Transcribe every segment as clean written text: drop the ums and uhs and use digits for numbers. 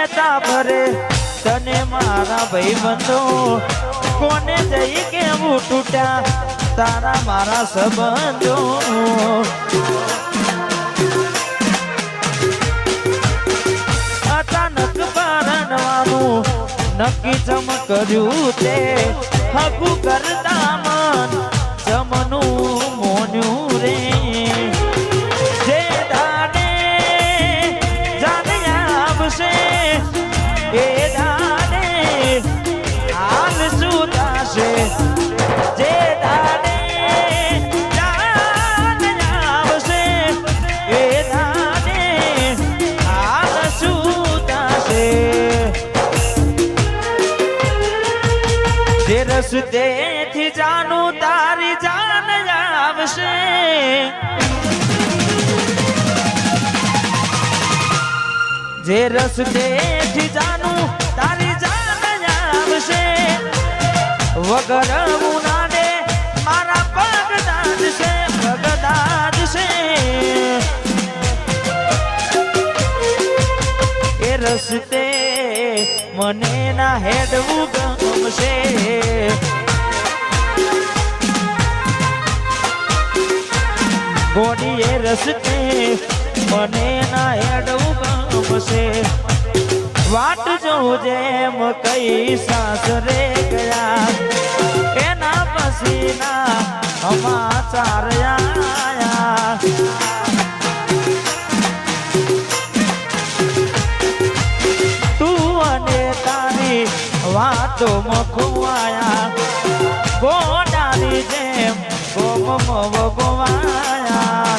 કેતા ફરે તને મારા ભાઈબંધો કોને જઈ કેવું તૂટ્યા તારા મારા સંબંધો અચાનક પરણવાનું નક્કી જમ કર્યું તે હકુ કરતા મન જમનું મોન્યું રે જે દાને જાને આવશે એ દાને હાલ શું થશે જે દાને જાને આવશે એ દાને હાલ શું થશે જે રસ્તેથી જાનું તારી જાન આવશે જે રસ્તેથી જાનું તારી જાન આવશે વગર ઉનાને મારા પગ દાદશે પગ દાદશે એ રસ્તે મને ના હેડવું ગમશે ગોડીએ રસ્તે મને ના હેડવું ગમશે વાટ જોજે એમ કઈ સાસરે ગયા એના પસીના સમાચાર આયા તું અને તારી વાતો મખવાયા ગોડાની જેમ ગોમ વગવાયા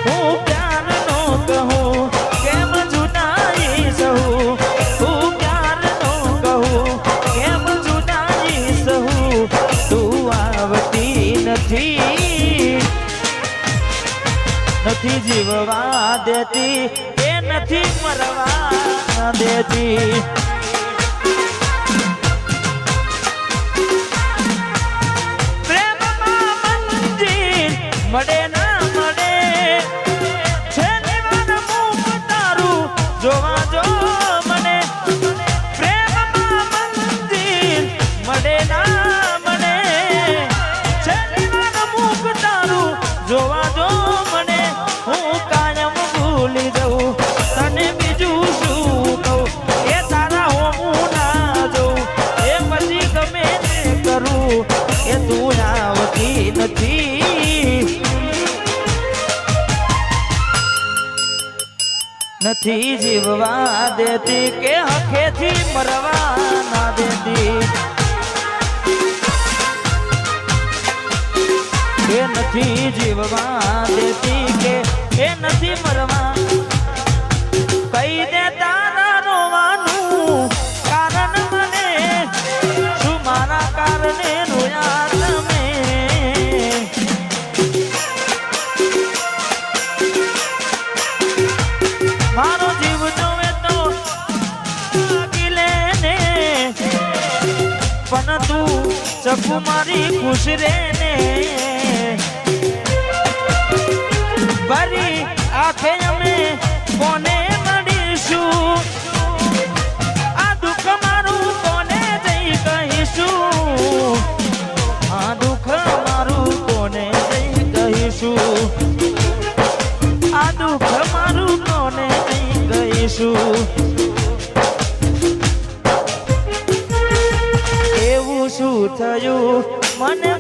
હું પ્યાર નો કહું કેમ જુદાઈ સહું હું પ્યાર નો કહું કેમ જુદાઈ સહું તું આવતી નથી નથી જીવવા દેતી એ નથી મરવા દેતી પ્રેમમાં મંજિલ મળે ના મળે છેલ્લી વાર મુખ તારું જોવા જો મને પ્રેમમાં મંજિલ મળે ના મળે છેલ્લી વાર મુખ તારું જોવા જો મને હું કાયમ ભૂલી જઉં તને બીજું શું કહું એ તારા હોમું ના જોઉં એ પછી ગમે તે કરું એ તું આવતી નથી નથી જીવવા દેતી કે હખેથી મરવા ના દેતી એ નથી જીવવા દેતી કે એ નથી મરવા કઈ દે તારા રોવાનું કારણ મને શું મારા કારણે રોયા તમે મારો જીવ જોવે તો ગીલે ને પણ તું ચકુ મારી ખુશ રે ને ભરી આંખે અમે કોને મળીશું આ દુઃખ મારું કોને જઈ કહીશું આ દુઃખ મારું કોને જઈ કહીશું આ દુઃખ મારું કોને જઈ કહીશું એવું શું થયું મને